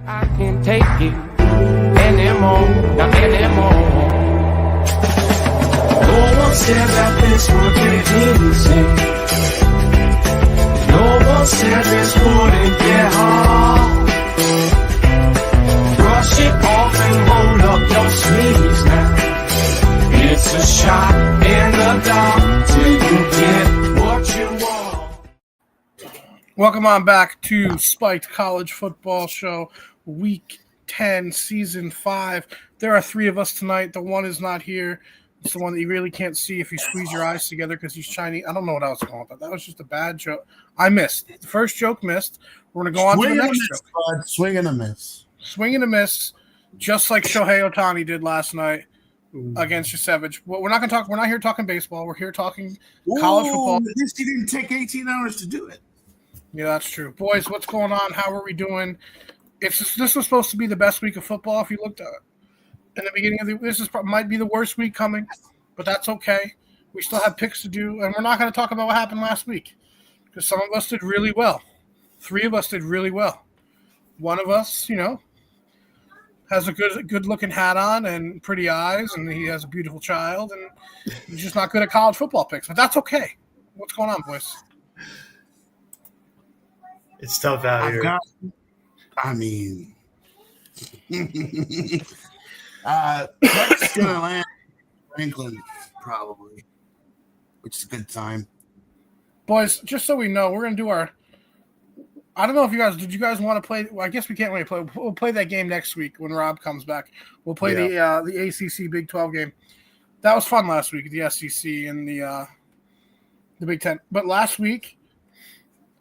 I can't take it anymore, not anymore. No one said that this would get easy. No one said this wouldn't get hard. Brush it off and roll up your sleeves now. It's a shot in the dark till you get what you want. Welcome on back to Spiked College Football Show, Week 10, Season 5. There are three of us tonight. The one is not here. It's the one that you really can't see if you squeeze your eyes together because he's shiny. I don't know what I was calling that. That was just a bad joke. I missed. The first joke missed. We're going to go on to the next joke. Bud. Swing and a miss. Swing and a miss, just like Shohei Ohtani did last night against Yusevich. We're not going to talk. We're not here talking baseball. We're here talking college football. At least he didn't take 18 hours to do it. Yeah, that's true. Boys, what's going on? How are we doing? This was supposed to be the best week of football. If you looked at it in the beginning of this might be the worst week coming, but that's okay. We still have picks to do, and we're not going to talk about what happened last week because some of us did really well. Three of us did really well. One of us, has a good looking hat on and pretty eyes, and he has a beautiful child, and he's just not good at college football picks. But that's okay. What's going on, boys? It's tough out here. That's going to land Franklin probably, which is a good time. Boys, just so we know, we're going to do our – I don't know if did you guys want to play – well, I guess we can't really play. We'll play that game next week when Rob comes back. We'll play the ACC Big 12 game. That was fun last week, the SEC and the Big 10. But last week,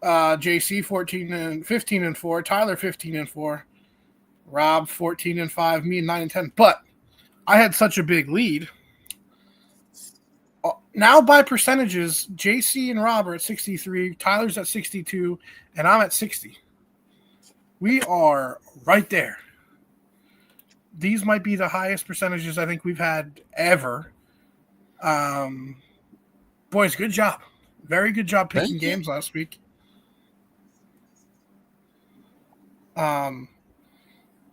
JC 15-4, Tyler 15-4, Rob 14-5, me 9-10. But I had such a big lead. Now by percentages, JC and Rob are at 63, Tyler's at 62, and I'm at 60. We are right there. These might be the highest percentages I think we've had ever. Boys, good job. Very good job picking games last week.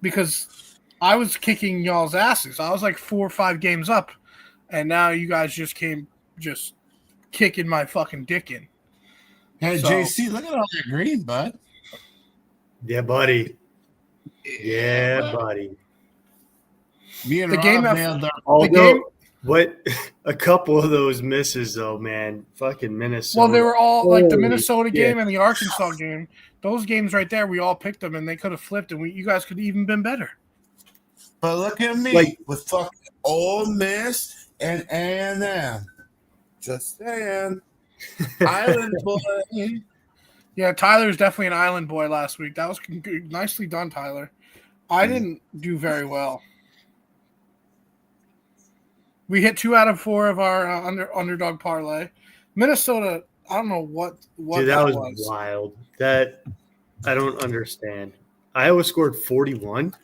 Because I was kicking y'all's asses. I was like 4 or 5 games up, and now you guys just came just kicking my fucking dick in. Hey, so, JC, look at all that green, bud. Yeah, buddy. Yeah, buddy. Me and the Rob game nailed What a couple of those misses, though, man. Fucking Minnesota. Well, they were all like the Minnesota game and the Arkansas game. Those games right there, we all picked them, and they could have flipped, and you guys could have even been better. But look at me with fucking Ole Miss and A&M. Just saying. Island boy. Yeah, Tyler's definitely an island boy last week. That was nicely done, Tyler. I didn't do very well. We hit 2 out of 4 of our underdog parlay. Minnesota, I don't know what Dude, that was wild. That I don't understand. Iowa scored 41.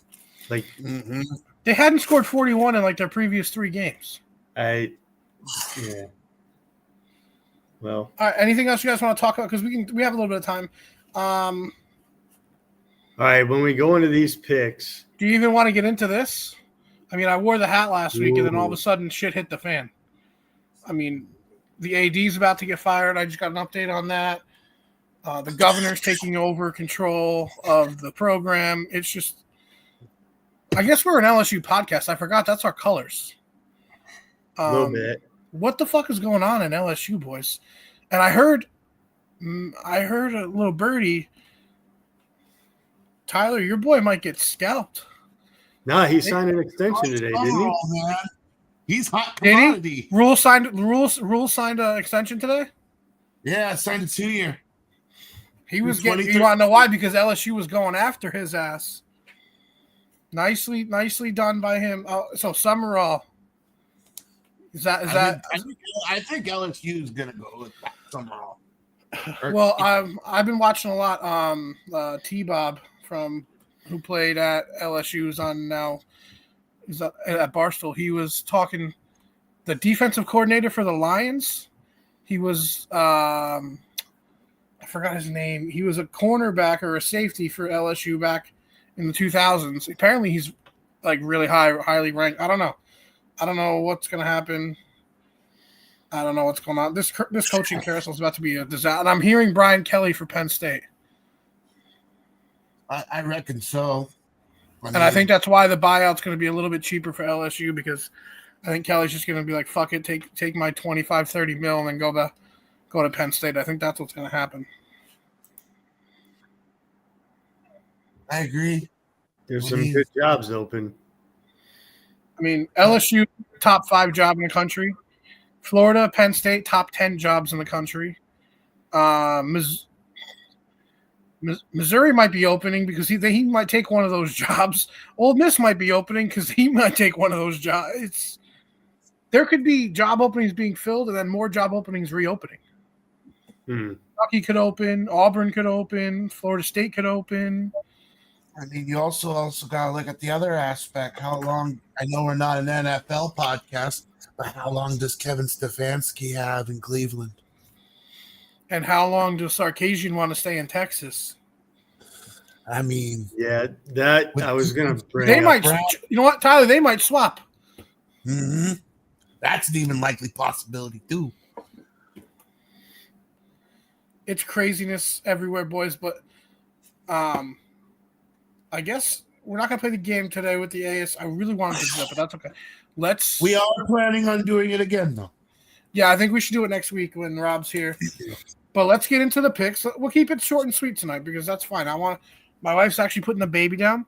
They hadn't scored 41 in their previous 3 games. Yeah. Well. All right, anything else you guys want to talk about? Because we have a little bit of time. All right, when we go into these picks. Do you even want to get into this? I mean, I wore the hat last week, and then all of a sudden shit hit the fan. I mean, the AD's about to get fired. I just got an update on that. The governor's taking over control of the program. It's just – I guess we're an LSU podcast. I forgot that's our colors. A little bit. What the fuck is going on in LSU, boys? And I heard a little birdie. Tyler, your boy might get scalped. No, he signed an extension today, didn't he? Man. He's hot commodity. Rule signed an extension today? Yeah, signed a 2-year. He was getting. You want to know why? Because LSU was going after his ass. Nicely done by him. So Summerall. I think LSU is gonna go with Summerall. Well, I've been watching a lot. T-Bob from who played at LSU is on now. He's at Barstool. He was talking. The defensive coordinator for the Lions. He was I forgot his name. He was a cornerback or a safety for LSU back in the 2000s. Apparently, he's like really highly ranked. I don't know. I don't know what's going to happen. I don't know what's going on. This coaching carousel is about to be a disaster. And I'm hearing Brian Kelly for Penn State. I reckon so. I think that's why the buyout's going to be a little bit cheaper for LSU, because I think Kelly's just going to be like, fuck it, take my 25, 30 mil and then go to Penn State. I think that's what's going to happen. I agree. There's some good jobs open. I mean, LSU, top 5 job in the country. Florida, Penn State, top 10 jobs in the country. Missouri might be opening because he might take one of those jobs. Ole Miss might be opening because he might take one of those jobs. There could be job openings being filled and then more job openings reopening. Kentucky could open. Auburn could open. Florida State could open. I mean, you also got to look at the other aspect. How long? I know we're not an NFL podcast, but how long does Kevin Stefanski have in Cleveland? And how long does Sarkisian want to stay in Texas? I mean, yeah, that I was going to bring. They might, you know what, Tyler? They might swap. Mm-hmm. That's an even likely possibility too. It's craziness everywhere, boys. But I guess we're not going to play the game today with the AS. I really wanted to do that, but that's okay. We are planning on doing it again, though. Yeah, I think we should do it next week when Rob's here. But let's get into the picks. We'll keep it short and sweet tonight because that's fine. My wife's actually putting the baby down.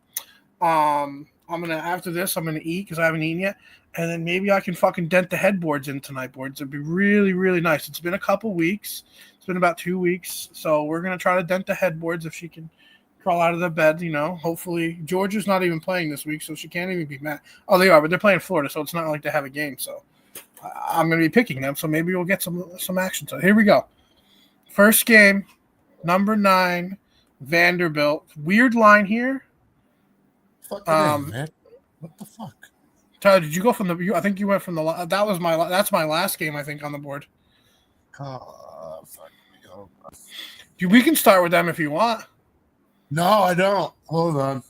After this, I'm gonna eat because I haven't eaten yet, and then maybe I can fucking dent the headboards in tonight. Boards, it'd be really, really nice. It's been a couple weeks. It's been about 2 weeks, so we're gonna try to dent the headboards if she can crawl out of the bed. You know, hopefully Georgia's not even playing this week, so she can't even be mad. Oh, they are, but they're playing Florida, so it's not like they have a game. So I'm gonna be picking them. So maybe we'll get some action. So here we go. First game, number 9, Vanderbilt. Weird line here. Man. What the fuck? Tyler, did you go from the? I think you went from the. That's my last game. I think on the board. Fuck. We can start with them if you want. No, I don't. Hold on.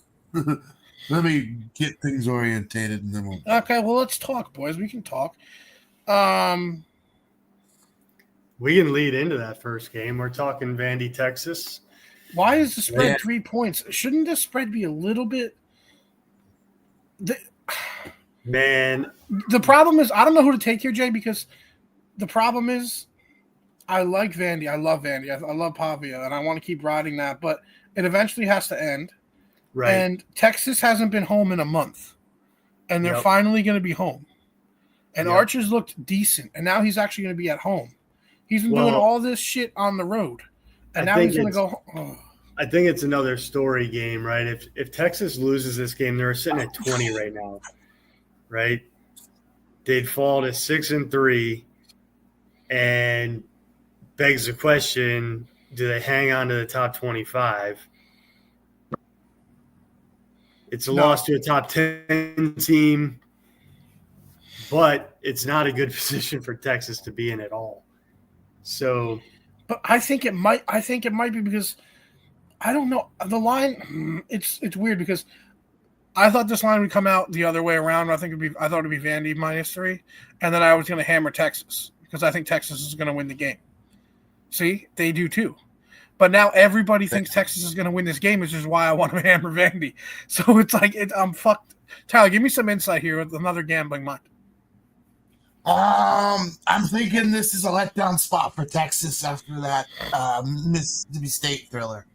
Let me get things orientated and then we'll. Okay, well let's talk, boys. We can talk. We can lead into that first game. We're talking Vandy, Texas. Why is the spread 3 points? Shouldn't the spread be a little bit? Man, the problem is I don't know who to take here, Jay, because the problem is I like Vandy. I love Vandy. I love Pavia, and I want to keep riding that, but it eventually has to end. Right. And Texas hasn't been home in a month, and they're finally going to be home. And Archer's looked decent, and now he's actually going to be at home. He's been doing all this shit on the road, and now he's going to go home. I think it's another story game, right? If Texas loses this game, they're sitting at 20 right now, right? They'd fall to 6-3, and begs the question: do they hang on to the top 25? It's a loss to a top 10 team, but it's not a good position for Texas to be in at all. So, but I think it might be because I don't know the line. It's weird because I thought this line would come out the other way around. I thought it'd be Vandy -3, and then I was going to hammer Texas because I think Texas is going to win the game. See, they do too. But now everybody thinks Texas is going to win this game, which is why I want to hammer Vandy. So it's like I'm fucked. Tyler, give me some insight here with another gambling mind. I'm thinking this is a letdown spot for Texas after that Mississippi State thriller.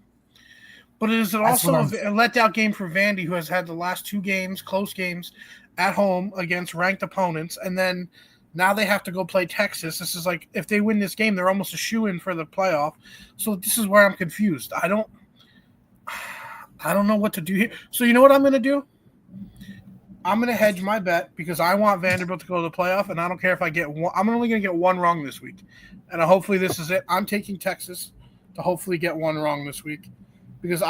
But is it also a letdown game for Vandy, who has had the last 2 games, close games, at home against ranked opponents, and then now they have to go play Texas. This is like, if they win this game, they're almost a shoo-in for the playoff. So this is where I'm confused. I don't know what to do here. So you know what I'm going to do? I'm going to hedge my bet because I want Vanderbilt to go to the playoff, and I don't care if I get one. I'm only going to get one wrong this week. And hopefully this is it. I'm taking Texas to hopefully get one wrong this week because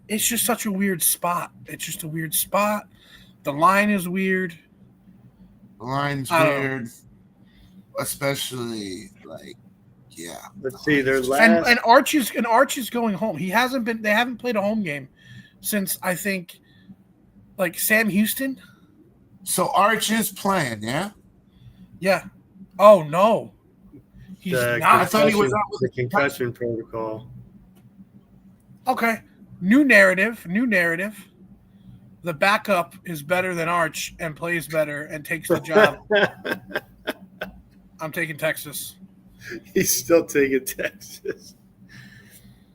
it's just such a weird spot. It's just a weird spot. The line is weird. The line's weird, especially like Yeah. Let's see. Their last. And Arch is going home. They haven't played a home game since I think like Sam Houston. So Arch is playing, yeah? Yeah. Oh no. He's the not. I thought he was concussion- out with the concussion protocol. Okay. New narrative. The backup is better than Arch and plays better and takes the job. I'm taking Texas. He's still taking Texas.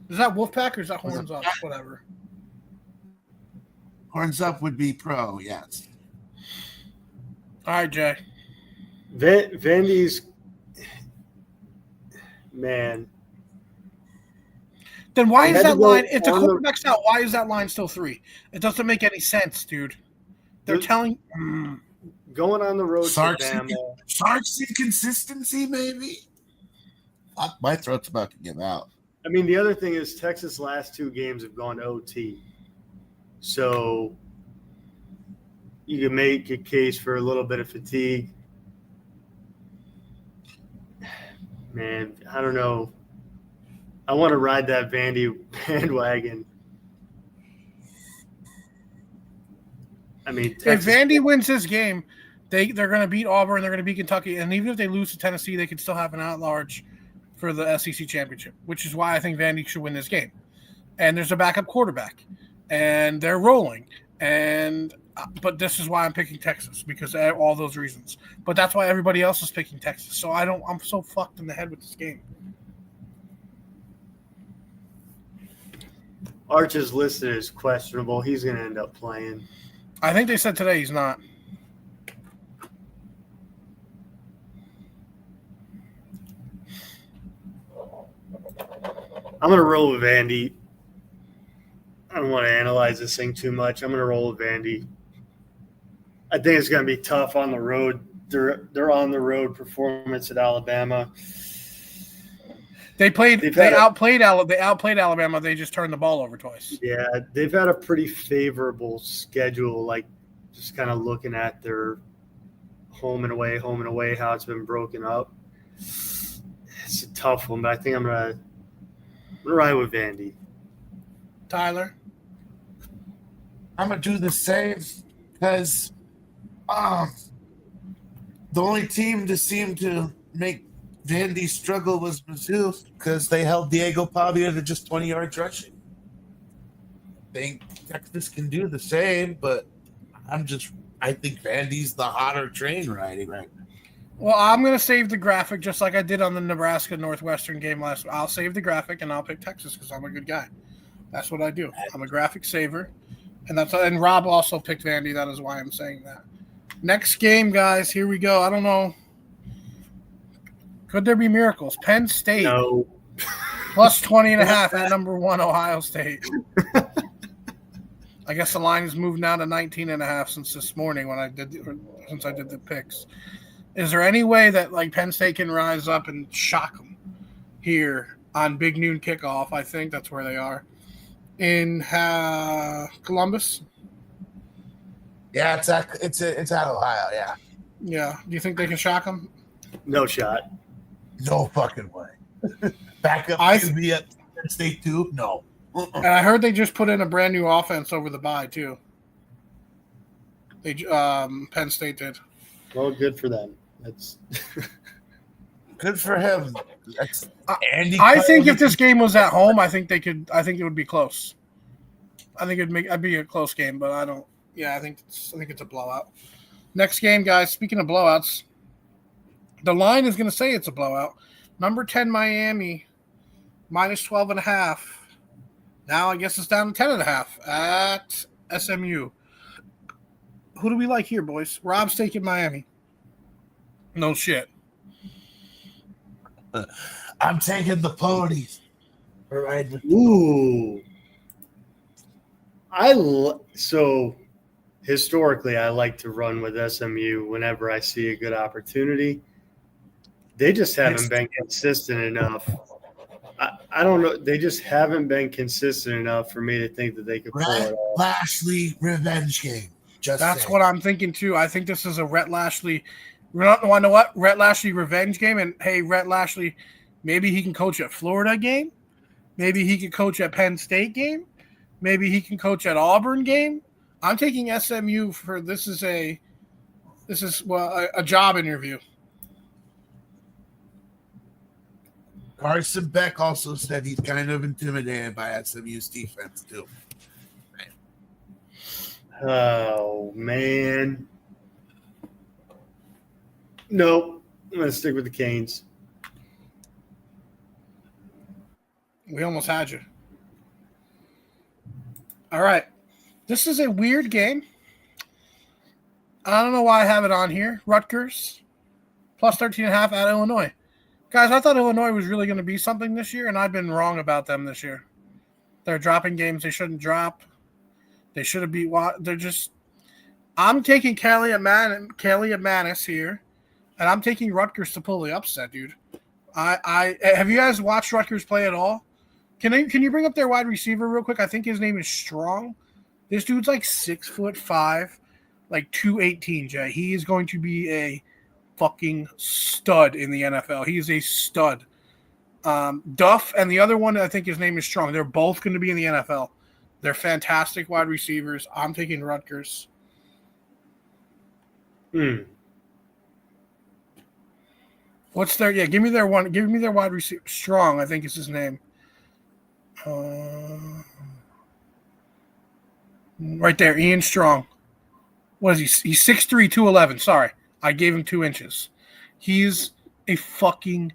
Is that Wolfpack or is that Horns Up? Whatever. Horns up would be pro, yes. All right, Jay. Vandy's man. Then why He is had to that go line? If the on the- quarterback's out, why is that line still 3? It doesn't make any sense, dude. They're telling. Going on the road to Sark's Bama. Sark's inconsistency, maybe? Fuck, my throat's about to give out. I mean, the other thing is Texas' last 2 games have gone OT. So you can make a case for a little bit of fatigue. Man, I don't know. I want to ride that Vandy bandwagon. I mean, If Texas, Vandy wins this game, they're going to beat Auburn. They're going to beat Kentucky, and even if they lose to Tennessee, they can still have an at-large for the SEC championship, which is why I think Vandy should win this game. And there's a backup quarterback, and they're rolling. But this is why I'm picking Texas, because of all those reasons. But that's why everybody else is picking Texas. So I'm so fucked in the head with this game. Arch is listed as questionable. He's going to end up playing. I think they said today he's not. I'm going to roll with Vandy. I don't want to analyze this thing too much. I'm going to roll with Vandy. I think it's going to be tough on the road. They're on the road performance at Alabama. They outplayed Alabama. They just turned the ball over twice. Yeah, they've had a pretty favorable schedule, like just kind of looking at their home and away, how it's been broken up. It's a tough one, but I think I'm gonna ride with Vandy. Tyler? I'm going to do the same because the only team to seem to make Vandy struggle was Mizzou because they held Diego Pavia to just 20 yards rushing. I think Texas can do the same, but I think Vandy's the hotter train riding right now. Well, I'm going to save the graphic just like I did on the Nebraska-Northwestern game last week. I'll save the graphic, and I'll pick Texas because I'm a good guy. That's what I do. I'm a graphic saver. And Rob also picked Vandy. That is why I'm saying that. Next game, guys. Here we go. I don't know. Could there be miracles? Penn State No, plus 20.5 at number 1 Ohio State. I guess the line has moved now to 19.5 since this morning since I did the picks. Is there any way that like Penn State can rise up and shock them here on Big Noon kickoff? I think that's where they are in Columbus. Yeah, it's at Ohio. Yeah, Yeah. Do you think they can shock them? no shot. no fucking way. Back up I- to be at Penn State too. No. And I heard they just put in a brand new offense over the bye too. Penn State did. Well, good for them. That's Good for him. That's Andy. I think Cutler. if this game was at home, I think it would be close. I think it'd be a close game, but I don't. Yeah, I think it's a blowout. Next game, guys. Speaking of blowouts, the line is going to say it's a blowout. Number 10 Miami minus 12.5. Now I guess it's down to 10.5 at SMU. Who do we like here, boys? Rob's taking Miami. No shit. I'm taking the ponies. All right. ooh. So historically, I like to run with SMU whenever I see a good opportunity. They just haven't been consistent enough. I don't know. They just haven't been consistent enough for me to think that they could pull Rhett it off. Lashley revenge game. That's what I'm thinking too. I think this is a Rhett Lashley. You know what? Rhett Lashley revenge game. And hey, Rhett Lashley, Maybe he can coach at Florida game. Maybe he can coach at Penn State game. Maybe he can coach at Auburn game. I'm taking SMU for this is a job interview. Carson Beck also said he's kind of intimidated by SMU's defense too. Oh man. Nope. I'm gonna stick with the Canes. We almost had you. All right. This is a weird game. I don't know why I have it on here. Rutgers plus 13.5 at Illinois. Guys, I thought Illinois was really going to be something this year, and I've been wrong about them this year. They're dropping games they shouldn't drop. They should have beat – they're just – I'm taking Kelly Manis here, and I'm taking Rutgers to pull the upset, dude. Have you guys watched Rutgers play at all? Can you bring up their wide receiver real quick? I think his name is Strong. This dude's like 6'5", like 218, Jay. He is going to be a fucking stud in the NFL. He is a stud. Duff and the other one, I think his name is Strong. They're both going to be in the NFL. They're fantastic wide receivers. I'm taking Rutgers. What's their? Yeah, give me their one. Give me their wide receiver. Strong, I think is his name. Right there, Ian Strong. What is he? He's 6'3", 211. Sorry, I gave him 2 inches. He's a fucking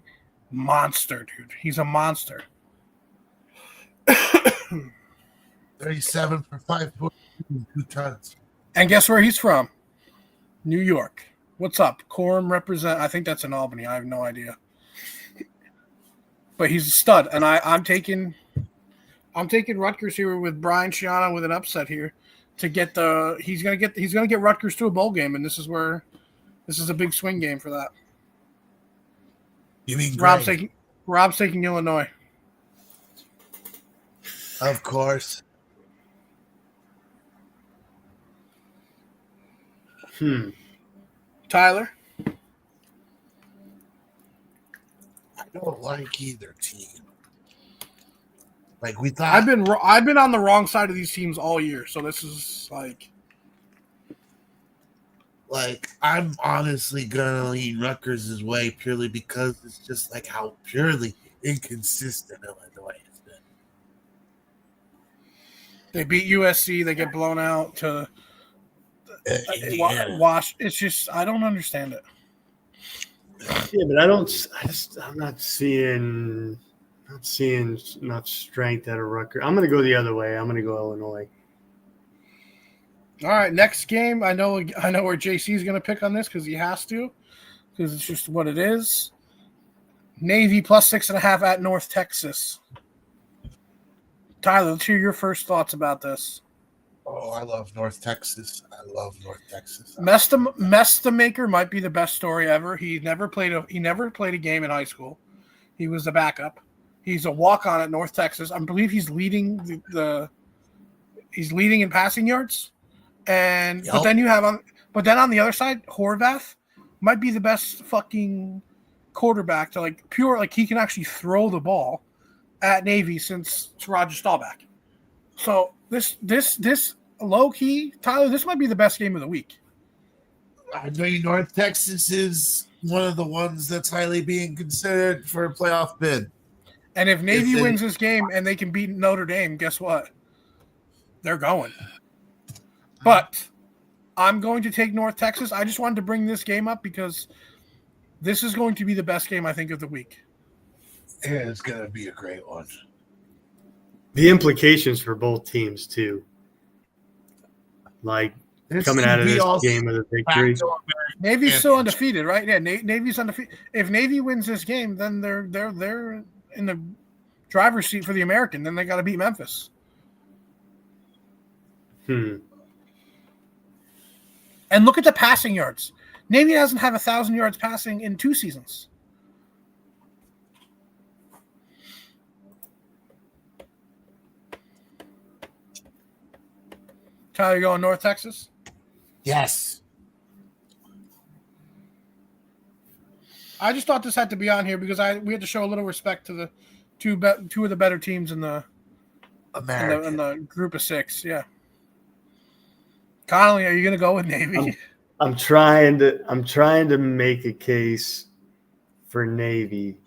monster, dude. He's a monster. 37 for 5 foot, 2 tons. And guess where he's from? New York. What's up? Corum represent. I think that's in Albany. I have no idea. But he's a stud, and I'm taking Rutgers here with Brian Schiano with an upset here to get the. He's gonna get Rutgers to a bowl game, and this is a big swing game for that. You mean Rob's taking Illinois. Of course. Tyler? I don't like either team. Like we thought. I've been on the wrong side of these teams all year, so this is like I'm honestly gonna lean Rutgers' way purely because it's just like how purely inconsistent Illinois has been. they beat USC, they get blown out to Wash. It's just I don't understand it. Yeah, but I'm not seeing enough strength out of Rutgers. I'm going to go the other way. I'm going to go Illinois. All right, next game. I know where JC is going to pick on this because he has to, because it's just what it is. Navy plus 6.5 at North Texas. Tyler, let's hear your first thoughts about this. Oh, I love North Texas. Mestamaker might be the best story ever. He never played a game in high school. He was the backup. He's a walk-on at North Texas. I believe he's leading he's leading in passing yards. And Yep. but then on the other side, Horvath might be the best fucking quarterback to he can actually throw the ball at Navy since Roger Staubach. So this low key, Tyler, this might be the best game of the week. I mean, North Texas is one of the ones that's highly being considered for a playoff bid. And if Navy wins this game and they can beat Notre Dame, guess what? They're going. But I'm going to take North Texas. I just wanted to bring this game up because this is going to be the best game, I think, of the week. Yeah, it's going to be a great one. The implications for both teams, too. Like, coming out of this game with a victory. Navy's still undefeated, right? Yeah, Navy's undefeated. If Navy wins this game, then they're in the driver's seat for the American. Then they got to beat Memphis. And look at the passing yards. Navy hasn't had 1,000 yards passing in 2 seasons. Tyler, you going North Texas? Yes. I just thought this had to be on here because we had to show a little respect to the two of the better teams in the group of 6. Yeah. Connolly, are you going to go with Navy? I'm trying to make a case for Navy.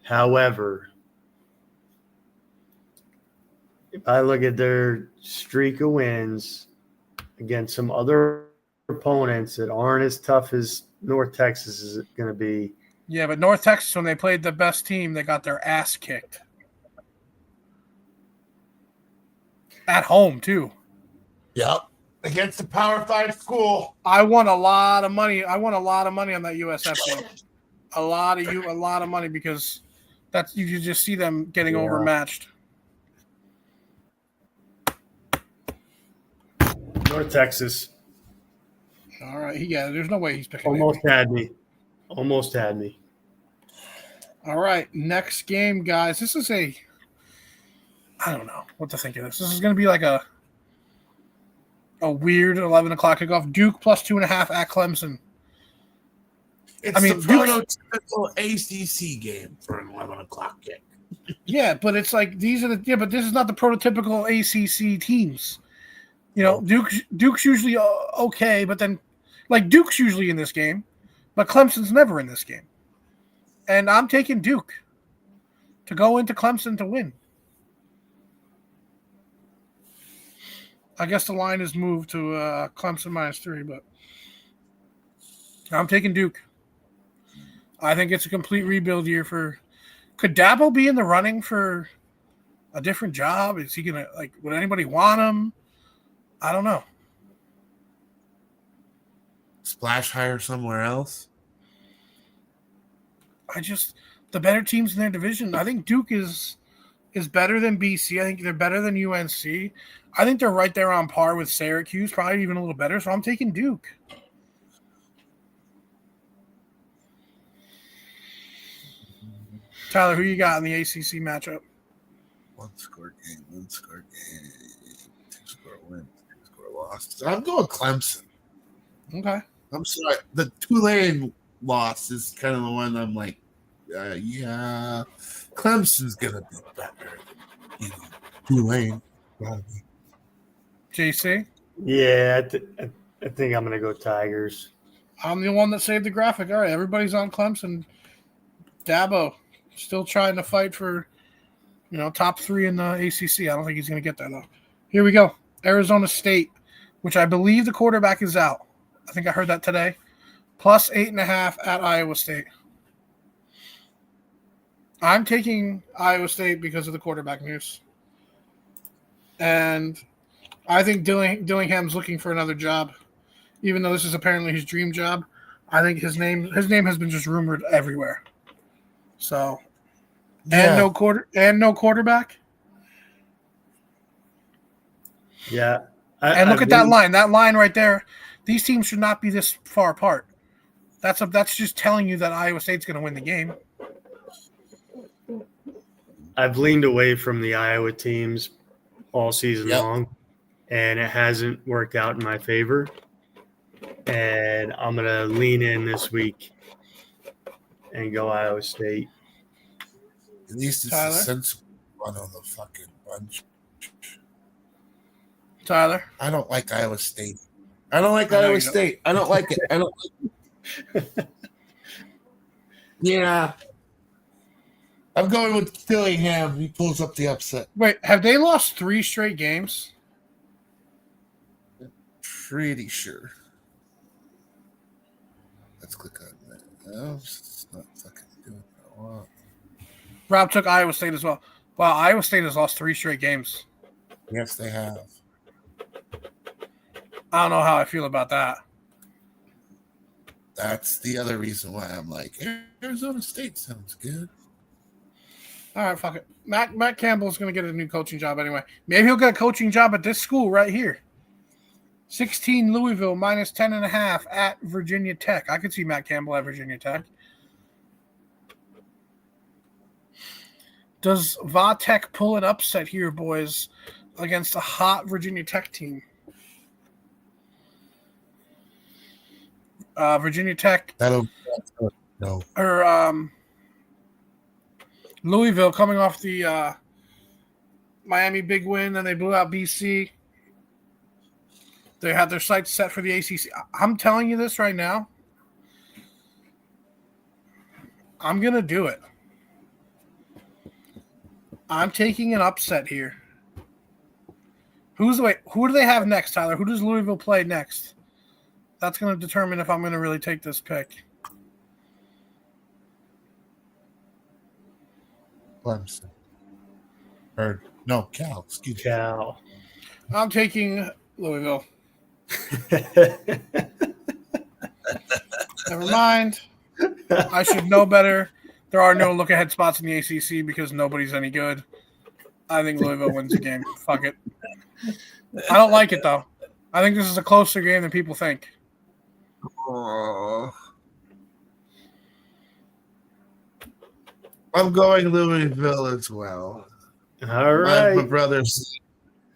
However, if I look at their streak of wins against some other opponents that aren't as tough as North Texas is going to be. Yeah, but North Texas, when they played the best team, they got their ass kicked. At home, too. Yep. Against the Power 5 school. I won a lot of money. on that USF game. A lot of money because you just see them getting overmatched. North Texas. All right. Yeah, there's no way he's picking Almost had me. All right. Next game, guys. This is I don't know what to think of this. This is going to be like a weird 11 o'clock kickoff. Duke plus 2.5 at Clemson. It's the prototypical ACC game for an 11 o'clock kick. Yeah, but it's like but this is not the prototypical ACC teams. You know, Duke's usually okay, but then like Duke's usually in this game, but Clemson's never in this game. And I'm taking Duke to go into Clemson to win. I guess the line is moved to Clemson -3, but I'm taking Duke. I think it's a complete rebuild year for. Could Dabo be in the running for a different job? Is he gonna would anybody want him? I don't know. Splash hire somewhere else. The better teams in their division. I think Duke is better than BC. I think they're better than UNC. I think they're right there on par with Syracuse, probably even a little better. So I'm taking Duke. Tyler, who you got in the ACC matchup? One score game, 2-score win, 2-score loss. I'm going Clemson. Okay. I'm sorry. The Tulane loss is kind of the one I'm like, yeah, Clemson's going to be better than Tulane, probably. JC? Yeah, I think I'm going to go Tigers. I'm the one that saved the graphic. All right, everybody's on Clemson. Dabo still trying to fight for, top 3 in the ACC. I don't think he's going to get there, though. Here we go. Arizona State, which I believe the quarterback is out. I think I heard that today. Plus 8.5 at Iowa State. I'm taking Iowa State because of the quarterback news. And I think Dillingham's looking for another job. Even though this is apparently his dream job, I think his name has been just rumored everywhere. So, and no quarterback. Yeah, and look at that line. That line right there. These teams should not be this far apart. That's just telling you that Iowa State's going to win the game. I've leaned away from the Iowa teams all season long, and it hasn't worked out in my favor. And I'm going to lean in this week and go Iowa State. At least it's a sensible one on the fucking bunch. Tyler? I don't like Iowa State. I don't like Iowa State. I don't like it. I don't like it. Yeah. I'm going with Dillingham. He pulls up the upset. Wait, have they lost 3 straight games? Pretty sure. Let's click on that. Oh, it's not fucking doing what I want. Rob took Iowa State as well. Wow, Iowa State has lost 3 straight games. Yes, they have. I don't know how I feel about that. That's the other reason why I'm like, Arizona State sounds good. All right, fuck it. Matt Campbell's going to get a new coaching job anyway. Maybe he'll get a coaching job at this school right here. 16 Louisville minus 10.5 at Virginia Tech. I could see Matt Campbell at Virginia Tech. Does Va-Tech pull an upset here, boys, against a hot Virginia Tech team? Virginia Tech. No. or Louisville coming off the Miami big win, and they blew out BC. They had their sights set for the ACC. I'm telling you this right now. I'm going to do it. I'm taking an upset here. Who do they have next, Tyler? Who does Louisville play next? That's going to determine if I'm going to really take this pick. Clemson. Or no, Cal. Excuse me. Cal. I'm taking Louisville. Never mind. I should know better. There are no look-ahead spots in the ACC because nobody's any good. I think Louisville wins the game. Fuck it. I don't like it, though. I think this is a closer game than people think. I'm going Louisville as well. All right.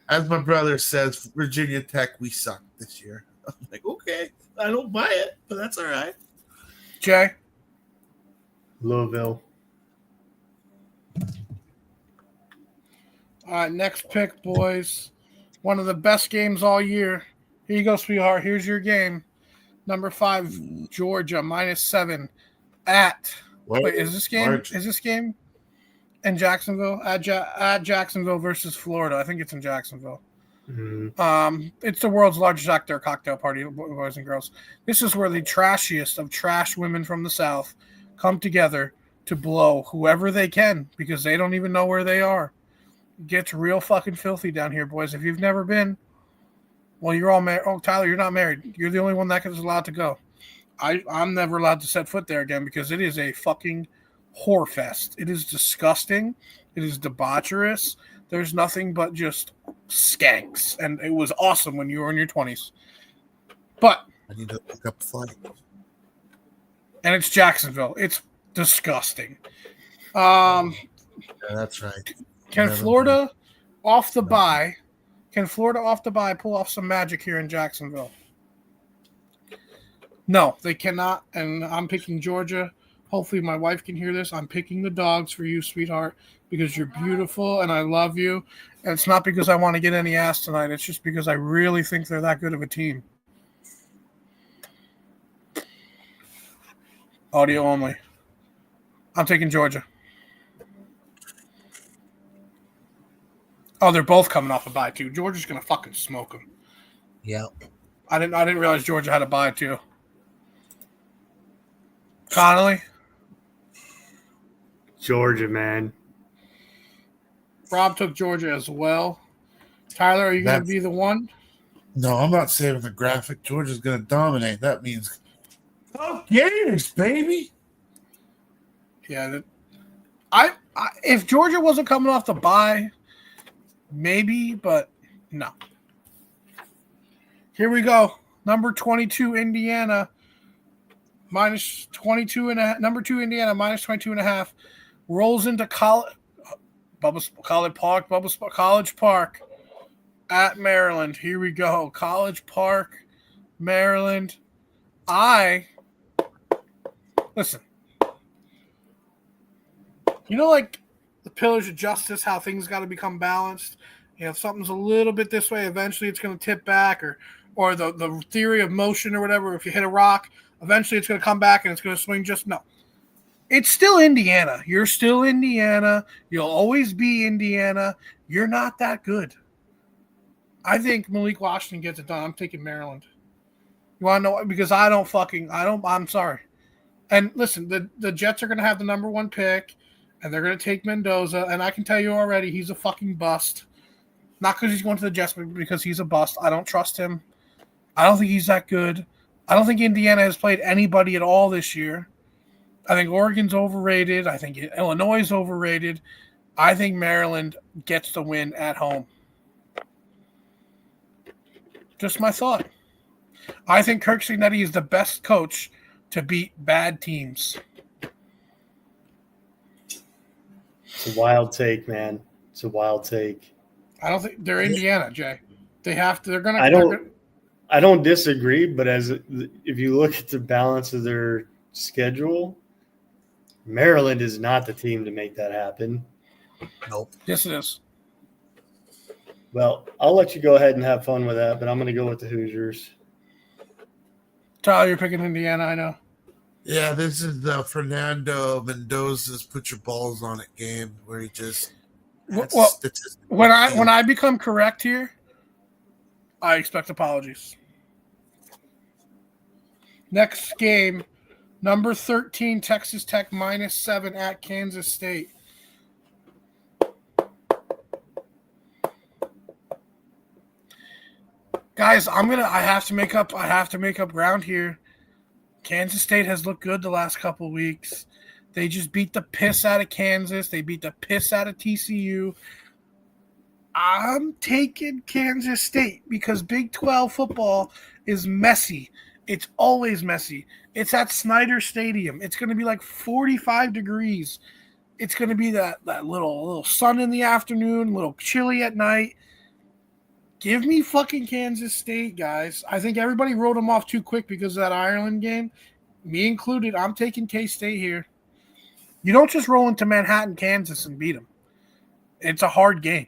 As my brother says, Virginia Tech, we suck this year. I'm like, okay, I don't buy it, but that's all right. Jay? Louisville. All right, next pick, boys. One of the best games all year. Here you go, sweetheart. Here's your game. Number 5, Georgia, -7 at. Wait, is this game? Is this game in Jacksonville? At Jacksonville versus Florida. I think it's in Jacksonville. Mm-hmm. It's the world's largest outdoor cocktail party, boys and girls. This is where the trashiest of trash women from the South come together to blow whoever they can because they don't even know where they are. It gets real fucking filthy down here, boys. If you've never been, well, you're all married. Oh, Tyler, you're not married. You're the only one that is allowed to go. I'm never allowed to set foot there again because it is a fucking whore fest. It is disgusting. It is debaucherous. There's nothing but just skanks. And it was awesome when you were in your 20s. But I need to look up flight. And it's Jacksonville. It's disgusting. Yeah, that's right. Can Florida off the bye pull off some magic here in Jacksonville? No, they cannot. And I'm picking Georgia. Hopefully my wife can hear this. I'm picking the dogs for you, sweetheart, because you're beautiful and I love you. And it's not because I want to get any ass tonight. It's just because I really think they're that good of a team. Audio only. I'm taking Georgia. Oh, they're both coming off a bye too. Georgia's gonna fucking smoke them. Yeah. I didn't realize Georgia had a bye too. Connolly? Georgia, man. Rob took Georgia as well. Tyler, are you going to be the one? No, I'm not saving the graphic. Georgia's going to dominate. That means Gators, baby. Yeah. I if Georgia wasn't coming off the bye, maybe, but no. Here we go. Number 22, Indiana. Minus 22 and a half. Number 2, Indiana, minus 22 and a half. Rolls into College Park at Maryland. Here we go. College Park, Maryland. Listen. You know, like the pillars of justice, how things got to become balanced. You know, if something's a little bit this way, eventually it's going to tip back, or the theory of motion or whatever. If you hit a rock, eventually it's going to come back and it's going to swing. No. It's still Indiana. You're still Indiana. You'll always be Indiana. You're not that good. I think Malik Washington gets it done. I'm taking Maryland. You want to know why? Because I'm sorry. And listen, the Jets are going to have the number 1 pick, and they're going to take Mendoza. And I can tell you already, he's a fucking bust. Not because he's going to the Jets, but because he's a bust. I don't trust him. I don't think he's that good. I don't think Indiana has played anybody at all this year. I think Oregon's overrated. I think Illinois is overrated. I think Maryland gets the win at home. Just my thought. I think Kirk Cignetti is the best coach to beat bad teams. It's a wild take, man. It's a wild take. I don't think they're Indiana, Jay. They have to. They're gonna. I don't disagree, but if you look at the balance of their schedule, Maryland is not the team to make that happen. Nope. Yes, it is. Well, I'll let you go ahead and have fun with that, but I'm going to go with the Hoosiers. Tyler, you're picking Indiana, I know. Yeah, this is the Fernando Mendoza's put your balls on it game where he just Well, when I become correct here, I expect apologies. Next game, number 13, Texas Tech -7 at Kansas State. Guys, I have to make up ground here. Kansas State has looked good the last couple weeks. They just beat the piss out of Kansas. They beat the piss out of TCU. I'm taking Kansas State because Big 12 football is messy. It's always messy. It's at Snyder Stadium. It's going to be like 45 degrees. It's going to be that little sun in the afternoon, a little chilly at night. Give me fucking Kansas State, guys. I think everybody wrote them off too quick because of that Ireland game. Me included. I'm taking K-State here. You don't just roll into Manhattan, Kansas and beat them. It's a hard game.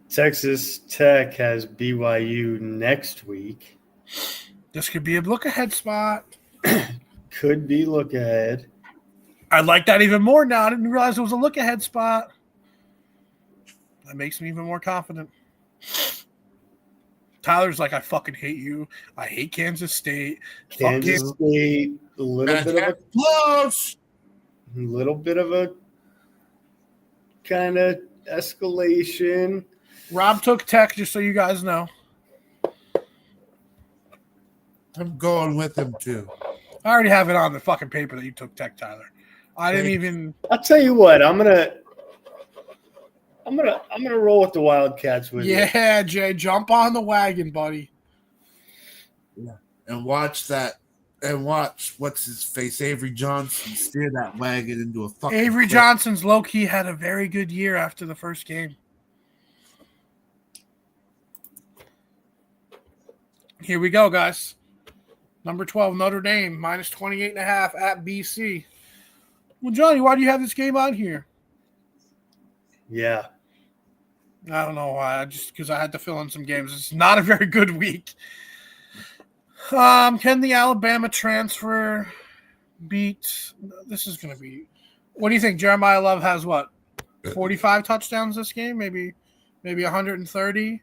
Texas Tech has BYU next week. This could be a look-ahead spot. Could be look ahead. I like that even more now. I didn't realize it was a look-ahead spot. That makes me even more confident. Tyler's like, I fucking hate you. I hate Kansas State. Kansas State, a little bit of a kind of escalation. Rob took Tech, just so you guys know. I'm going with him too. I already have it on the fucking paper that you took Tech, Tyler. I didn't even. I'll tell you what. I'm gonna roll with the Wildcats with you. Yeah, Jay, jump on the wagon, buddy. Yeah, and watch that. And watch what's his face, Avery Johnson, steer that wagon into a fucking. Avery cliff. Johnson's low key had a very good year after the first game. Here we go, guys. Number 12, Notre Dame, -28.5 at BC. Well, Johnny, why do you have this game on here? Yeah. I don't know why. Just because I had to fill in some games. It's not a very good week. Can the Alabama transfer beat? This is going to be. What do you think? Jeremiah Love has what? 45 touchdowns this game? Maybe 130.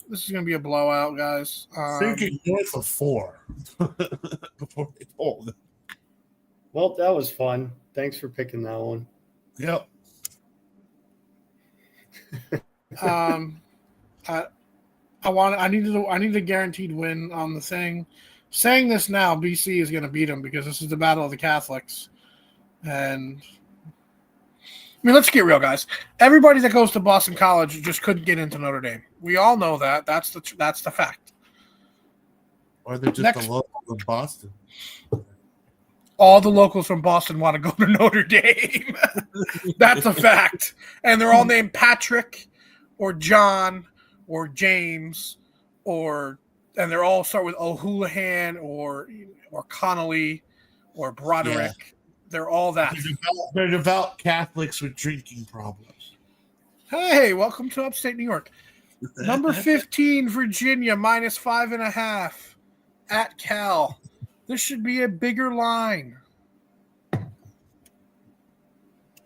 This is going to be a blowout, guys. Thinking north of 4 before they pulled. Well, that was fun. Thanks for picking that one. Yep. I need a guaranteed win on the thing. Saying this now, BC is going to beat them because this is the battle of the Catholics. And I mean, let's get real, guys. Everybody that goes to Boston College just couldn't get into Notre Dame. We all know that. That's the fact. Or they're just Next. a local in Boston. All the locals from Boston want to go to Notre Dame. That's a fact. And they're all named Patrick or John or James and they're all start with O'Houlihan or Connolly or Broderick. Yeah. They're all that. They're devout Catholics with drinking problems. Hey, welcome to upstate New York. Number 15, Virginia, -5.5 at Cal. This should be a bigger line.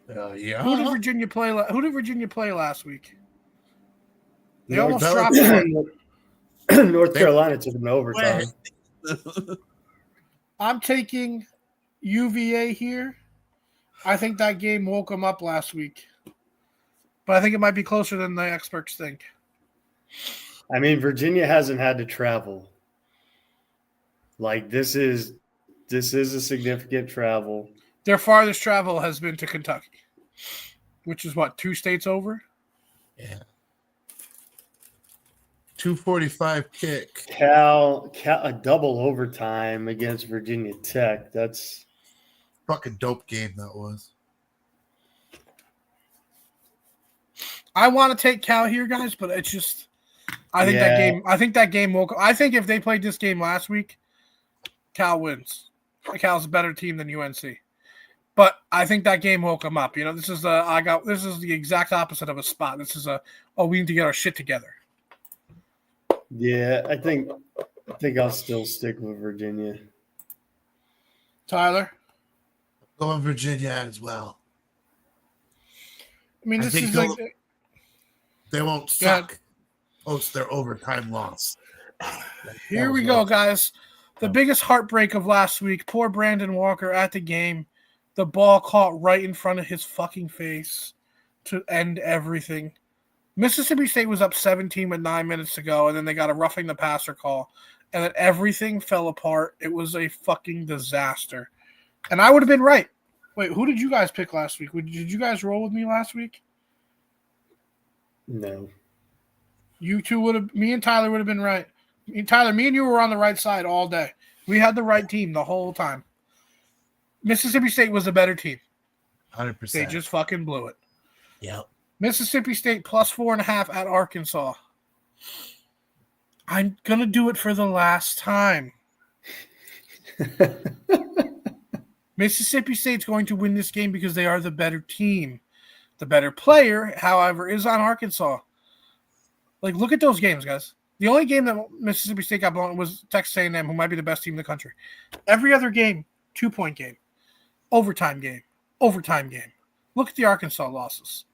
Yeah. Who did Virginia play last week? They almost dropped one. North Carolina took them to overtime. I'm taking UVA here. I think that game woke them up last week. But I think it might be closer than the experts think. I mean, Virginia hasn't had to travel. Like this is a significant travel. Their farthest travel has been to Kentucky, which is what, 2 states over? Yeah. 245 kick. Cal a double overtime against Virginia Tech. That's fucking dope game that was. I want to take Cal here, guys, but it's just I think that Yeah. game. I think that game will. I think if they played this game last week, Cal wins. Cal's a better team than UNC, but I think that game woke them up. This is This is the exact opposite of a spot. This is we need to get our shit together. Yeah, I think I'll still stick with Virginia. Tyler, Going Virginia as well. I mean, I this think is they'll- like They won't suck post their overtime loss. here we go, guys. The biggest heartbreak of last week. Poor Brandon Walker at the game. The ball caught right in front of his fucking face to end everything. Mississippi State was up 17 with 9 minutes to go, and then they got a roughing the passer call, and then everything fell apart. It was a fucking disaster. And I would have been right. Wait, who did you guys pick last week? Did you guys roll with me last week? No. You two would have. Me and Tyler would have been right. Tyler, me and you were on the right side all day. We had the right team the whole time. Mississippi State was a better team. 100%. They just fucking blew it. Yep. Mississippi State plus 4.5 at Arkansas. I'm gonna do it for the last time. Mississippi State's going to win this game because they are the better team. The better player, however, is on Arkansas. Like, look at those games, guys. The only game that Mississippi State got blown was Texas A&M, who might be the best team in the country. Every other game, 2-point game, overtime game. Look at the Arkansas losses.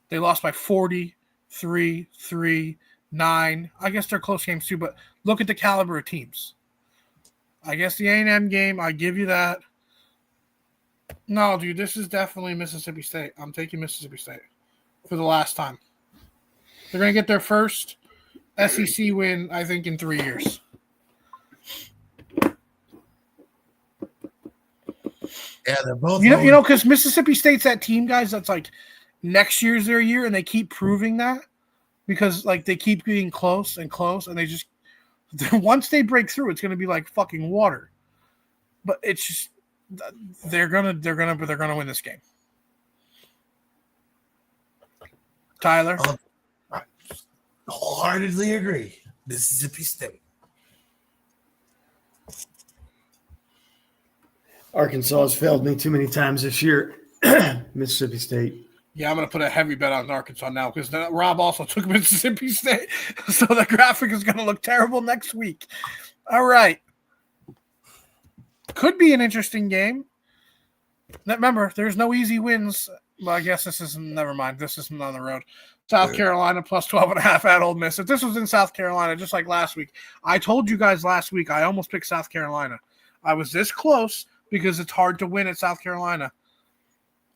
They lost by 40, 3, 9. I guess they're close games too, but look at the caliber of teams. I guess the A&M game, I give you that. No, dude, this is definitely Mississippi State. I'm taking Mississippi State for the last time. They're going to get their first SEC win, I think, in 3 years. Yeah, they're both. Because Mississippi State's that team, guys, that's like next year's their year, and they keep proving that because, like, they keep getting close, and they just once they break through, it's going to be like fucking water. But it's just they're gonna win this game. Tyler, I wholeheartedly agree. Mississippi State. Arkansas has failed me too many times this year. Mississippi State. yeah, I'm going to put a heavy bet on Arkansas now because Rob also took Mississippi State, so the graphic is going to look terrible next week. All right. Could be an interesting game. Remember, there's no easy wins. Well, I guess this isn't. Never mind. This isn't on the road. South Carolina plus 12.5 at Ole Miss. If this was in South Carolina, just like last week, I told you guys last week I almost picked South Carolina. I was this close because it's hard to win at South Carolina,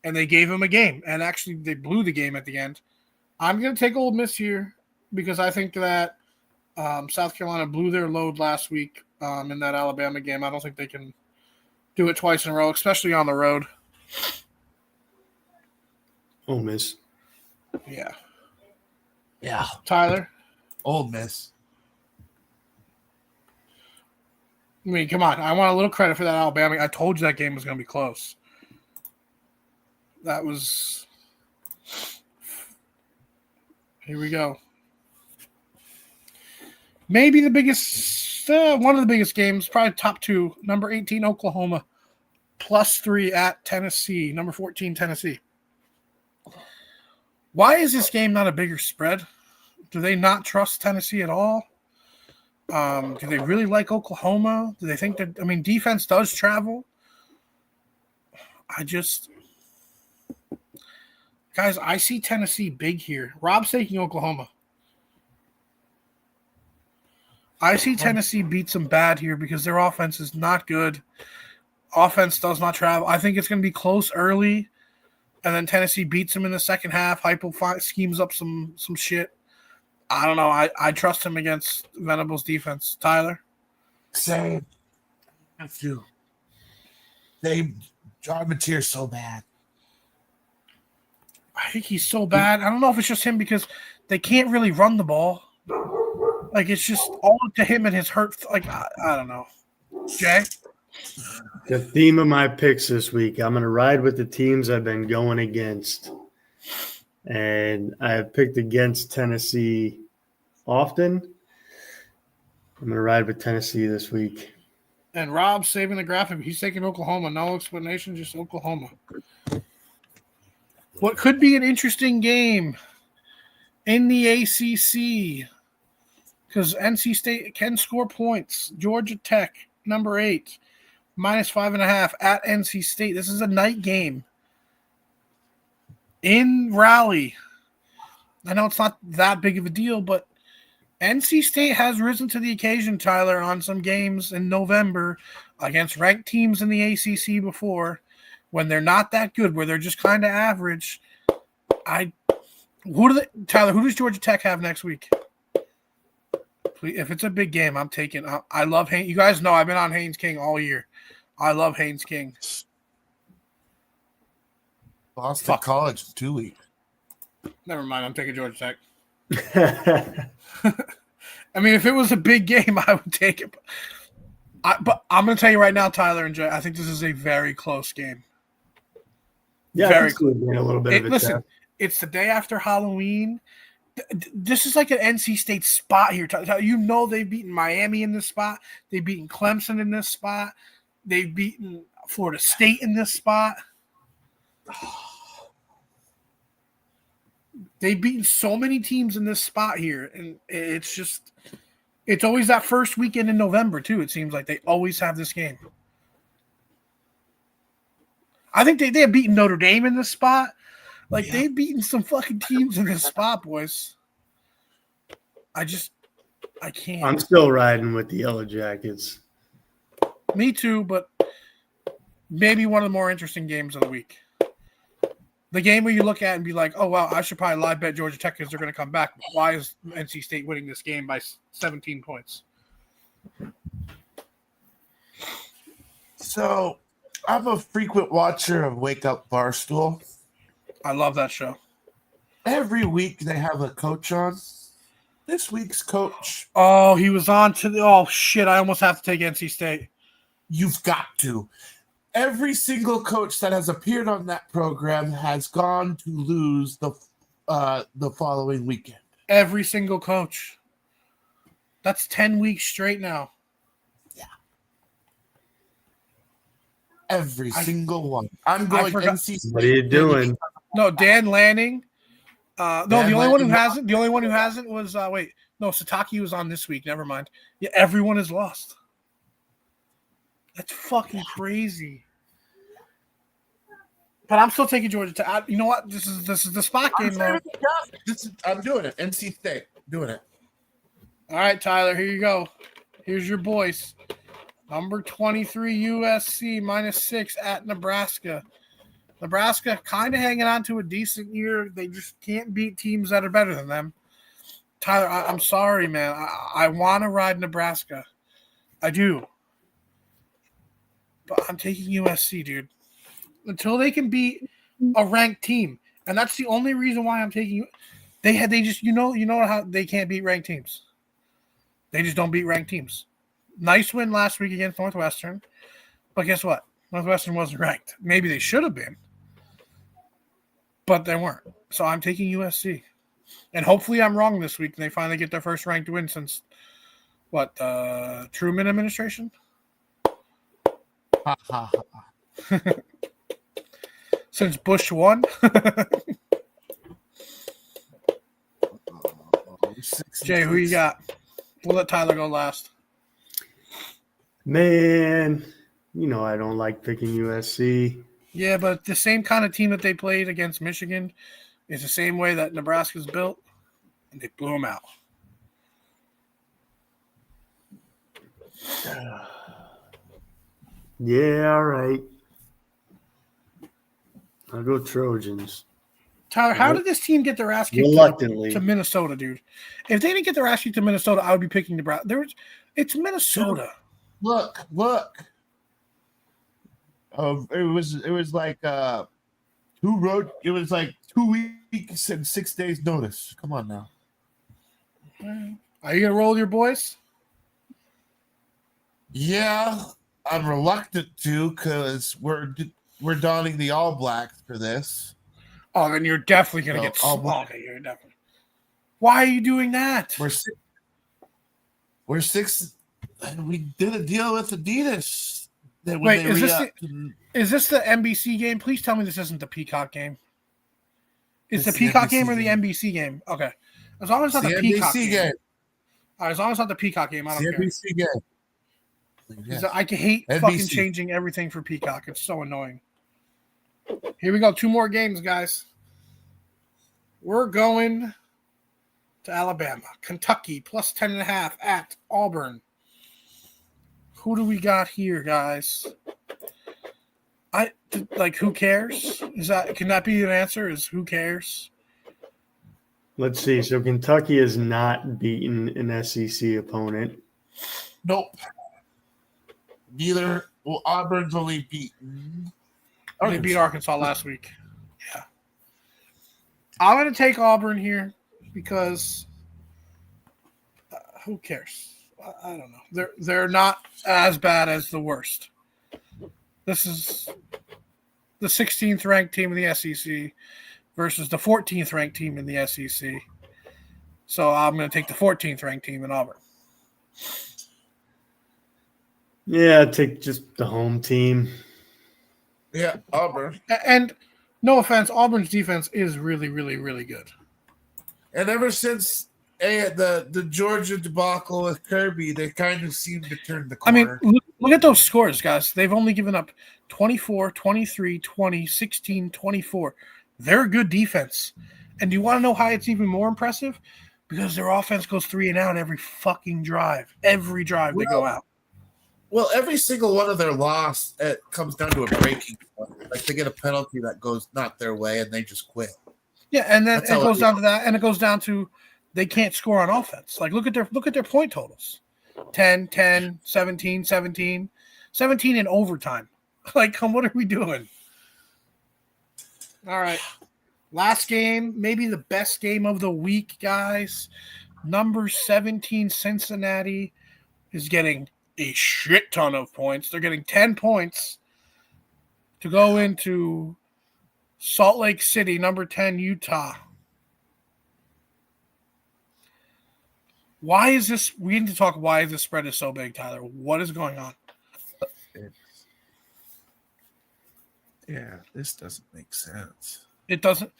and they gave them a game, and actually they blew the game at the end. I'm going to take Ole Miss here because I think that South Carolina blew their load last week in that Alabama game. I don't think they can do it twice in a row, especially on the road. Ole Miss. Yeah. Yeah. Tyler? Ole Miss. I mean, come on. I want a little credit for that Alabama. I told you that game was going to be close. That was – here we go. Maybe the biggest one of the biggest games, probably top two. Number 18, Oklahoma, plus 3 at Tennessee. Number 14, Tennessee. Why is this game not a bigger spread? Do they not trust Tennessee at all? Do they really like Oklahoma? Do they think that, I mean, defense does travel? Guys, I see Tennessee big here. Rob's taking Oklahoma. I see Tennessee beat them bad here because their offense is not good. Offense does not travel. I think it's going to be close early, and then Tennessee beats them in the second half. Heupel schemes up some shit. I don't know. I trust him against Venables' defense. Tyler? Same. Have to. John Mateer's so bad. I think he's so bad. I don't know if it's just him because they can't really run the ball. Like, it's just all to him and his hurt. Like, I don't know. Jay? The theme of my picks this week, I'm going to ride with the teams I've been going against. And I have picked against Tennessee often. I'm going to ride with Tennessee this week. And Rob's saving the graphic. He's taking Oklahoma. No explanation, just Oklahoma. What could be an interesting game in the ACC, because NC State can score points. Georgia Tech, number 8, -5.5 at NC State. This is a night game in Raleigh. I know it's not that big of a deal, but NC State has risen to the occasion, Tyler, on some games in November against ranked teams in the ACC before, when they're not that good, where they're just kind of average. Tyler, who does Georgia Tech have next week? Please, if it's a big game, I'm taking. I love Haynes. You guys know I've been on Haynes King all year. I love Haynes King. Lost to college in 2 weeks. Never mind. I'm taking Georgia Tech. I mean, if it was a big game, I would take it. But I'm going to tell you right now, Tyler and Jay, I think this is a very close game. Yeah, very close. A little bit of a listen, test. it's the day after Halloween. This is like an NC State spot here. You know they've beaten Miami in this spot. They've beaten Clemson in this spot. They've beaten Florida State in this spot. They've beaten so many teams in this spot here, and it's always that first weekend in November, too. It seems like they always have this game. I think they have beaten Notre Dame in this spot. Like, they've beaten some fucking teams in this spot, boys. I can't. I'm still riding with the Yellow Jackets. Me too, but maybe one of the more interesting games of the week. The game where you look at and be like, oh, wow, I should probably live bet Georgia Tech because they're going to come back. Why is NC State winning this game by 17 points? So, I'm a frequent watcher of Wake Up Barstool. I love that show. Every week they have a coach on. This week's coach, Oh, he was on to the – oh, shit, I almost have to take NC State. you've got to. Every single coach that has appeared on that program has gone to lose the following weekend. Every single coach. That's 10 weeks straight now. Every single one. I'm going forgot- NC State. What are you doing? No, Dan Lanning. No, Dan the only one who Lanning. hasn't. The only one who hasn't was Sataki was on this week. Never mind. Yeah, everyone is lost. That's fucking crazy. But I'm still taking Georgia Tech. You know what? This is the spot game, though. I'm doing it. NC State. Doing it. All right, Tyler. Here you go. Here's your boys. Number 23 USC -6 at Nebraska. Nebraska kind of hanging on to a decent year. They just can't beat teams that are better than them. Tyler, I'm sorry, man. I want to ride Nebraska. I do. But I'm taking USC, dude. Until they can beat a ranked team. And that's the only reason why I'm taking they just you know how they can't beat ranked teams. They just don't beat ranked teams. Nice win last week against Northwestern. But guess what? Northwestern wasn't ranked. Maybe they should have been. But they weren't. So I'm taking USC. And hopefully I'm wrong this week and they finally get their first ranked win since Truman administration? Ha, ha, ha. Since Bush won? Jay, who you got? We'll let Tyler go last. Man, you know I don't like picking USC. Yeah, but the same kind of team that they played against Michigan is the same way that Nebraska's built, and they blew them out. Yeah, all right. I'll go Trojans. Tyler, how did this team get their ass kicked Reluctantly. to Minnesota, dude? If they didn't get their ass kicked to Minnesota, I would be picking Nebraska. It's Minnesota. Look. It was like 2 weeks and 6 days notice. Come on now. Are you gonna roll with your boys? Yeah, I'm reluctant to because we're donning the All Blacks for this. Oh, then you're definitely gonna get I'll- small. Okay, you're definitely. Why are you doing that? We're six. We did a deal with Adidas. That when Wait, they re-upped, is this the NBC game? Please tell me this isn't the Peacock game. Is It's the the Peacock NBC game or the game. NBC game? Okay. As long as it's it's not the the Peacock NBC game. game. All right, as long as it's not the Peacock game, I It's don't the care. NBC game. 'Cause Yes. I hate NBC. fucking changing everything for Peacock. It's so annoying. Here we go. 2 more games, guys. We're going to Alabama. Kentucky plus 10.5 at Auburn. Who do we got here, guys? Who cares? Can that be an answer? Is who cares? Let's see. So Kentucky has not beaten an SEC opponent. Nope. Neither. Well, Auburn's only beaten. They beat Arkansas last week. Yeah. I'm going to take Auburn here because who cares? I don't know. They're not as bad as the worst. This is the 16th ranked team in the SEC versus the 14th ranked team in the SEC. So I'm going to take the 14th ranked team in Auburn. Yeah, I'd take just the home team. Yeah, Auburn. And no offense, Auburn's defense is really, really, really good. And ever since the Georgia debacle with Kirby, they kind of seem to turn the I corner. mean, look at those scores, guys. They've only given up 24, 23, 20, 16, 24. They're a good defense. And do you want to know how it's even more impressive? Because their offense goes 3 and out every fucking drive. Every drive they go out. Well, every single one of their loss comes down to a breaking point. Like they get a penalty that goes not their way, and they just quit. Yeah, and then That's it how goes it down to that, and it goes down to they can't score on offense. Like look at their point totals. 10, 10, 17, 17, 17 in overtime. Like, what are we doing? All right. Last game, maybe the best game of the week, guys. Number 17, Cincinnati, is getting a shit ton of points. They're getting 10 points to go into Salt Lake City, number 10, Utah. Why is this? We need to talk why this spread is so big, Tyler. What is going on? Yeah, this doesn't make sense. It doesn't.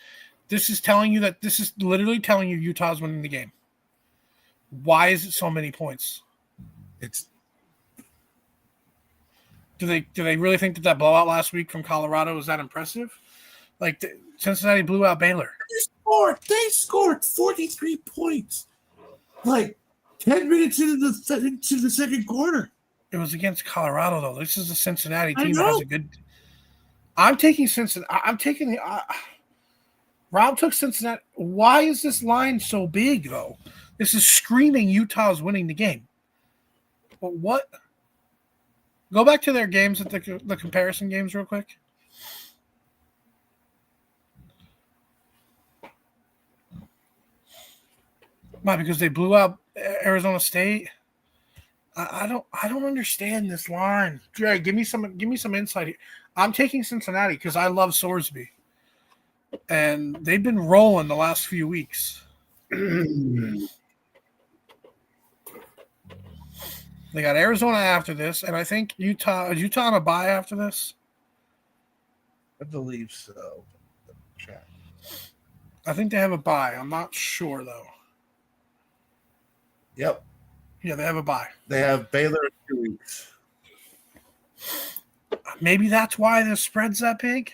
This is telling you that this is literally telling you Utah's winning the game. Why is it so many points? It's Do they really think that blowout last week from Colorado was that impressive? Like Cincinnati blew out Baylor. They scored 43 points, like 10 minutes into the second quarter. It was against Colorado though. This is a Cincinnati I team that has know. a good. I'm taking Cincinnati. I'm taking the. Rob took Cincinnati. Why is this line so big though? This is screaming Utah's winning the game. But what? Go back to their games at the comparison games real quick. Why? Because they blew out Arizona State. I don't understand this line. Dre, give me some insight here. I'm taking Cincinnati because I love Sorsby, and they've been rolling the last few weeks. They got Arizona after this, and I think Utah. Is Utah on a bye after this? I believe so. Check. I think they have a bye. I'm not sure though. Yep, Yeah, they have a bye. they have Baylor in 2 weeks. Maybe that's why the spread's that big.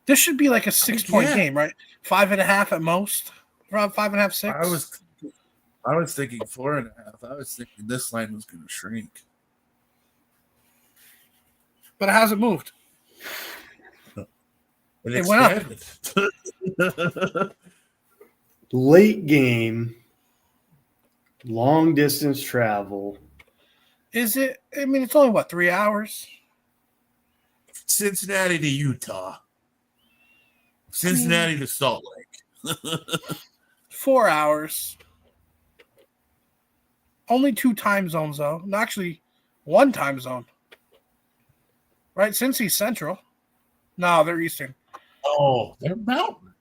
This should be like a 6-point Yeah. game, right? 5.5 at most. Around 5.5, 6. I was thinking 4.5. I was thinking this line was going to shrink. But it hasn't moved. It went up. expanded. Late game, long distance travel. Is it? I mean, it's only 3 hours? Cincinnati to Utah. Cincinnati to Salt Lake. 4 hours. Only 2 time zones, though. No, actually, 1 time zone. Right? Cincy's Central. No, they're Eastern. No, they're Mountain.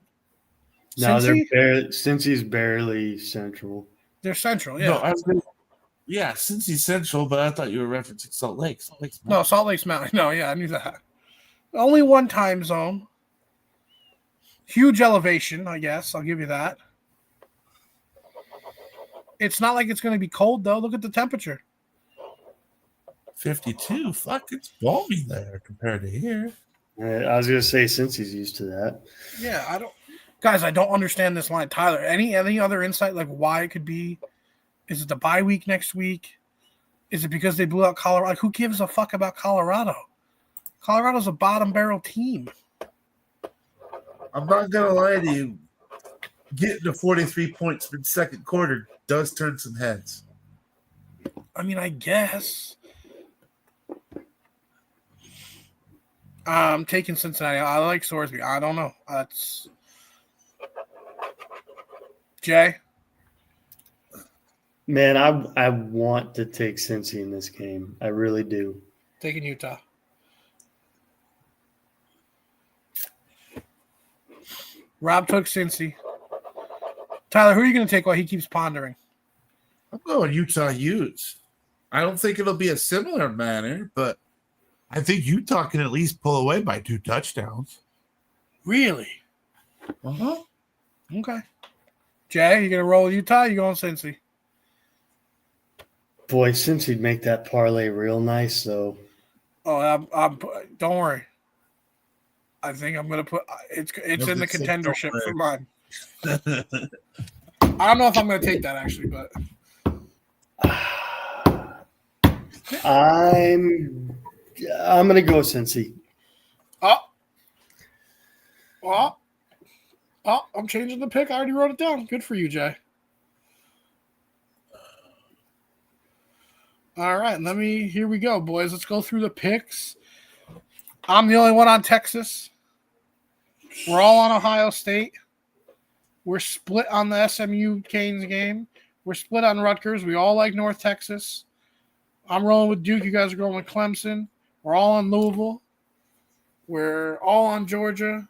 No, Cincy? Cincy's barely central. They're Central, yeah. No, Cincy Central, but I thought you were referencing Salt Lake. Salt Lake's No, Mountain. Salt Lake's Mountain. No, yeah, I knew that. Only one time zone. Huge elevation, I guess. I'll give you that. It's not like it's going to be cold, though. Look at the temperature. 52. Fuck, it's balmy there compared to here. I was gonna say Cincy's used to that. Yeah, I don't understand this line. Tyler, any other insight like why it could be? Is it the bye week next week? Is it because they blew out Colorado? Like, who gives a fuck about Colorado? Colorado's a bottom barrel team. I'm not gonna lie to you. Getting to 43 points in second quarter does turn some heads. I mean, I guess. I'm taking Cincinnati. I like Sorsby. I don't know. That's Jay. Man, I want to take Cincy in this game. I really do. Taking Utah. Rob took Cincy. Tyler, who are you going to take while he keeps pondering? I'm going Utah Utes. I don't think it'll be a similar manner, but I think Utah can at least pull away by 2 touchdowns. Really? Uh-huh. Okay. Jay, you going to roll Utah? You going Cincy? Boy, Cincy'd make that parlay real nice, though. Oh, I'm don't worry. I think I'm going to put it's in the contendership for mine. I don't know if I'm going to take that actually, but I'm going to go Cincy. I'm changing the pick. I already wrote it down. Good for you, Jay. All right, here we go, boys. Let's go through the picks. I'm the only one on Texas. We're all on Ohio State. We're split on the SMU Canes game. We're split on Rutgers. We all like North Texas. I'm rolling with Duke. You guys are going with Clemson. We're all on Louisville. We're all on Georgia.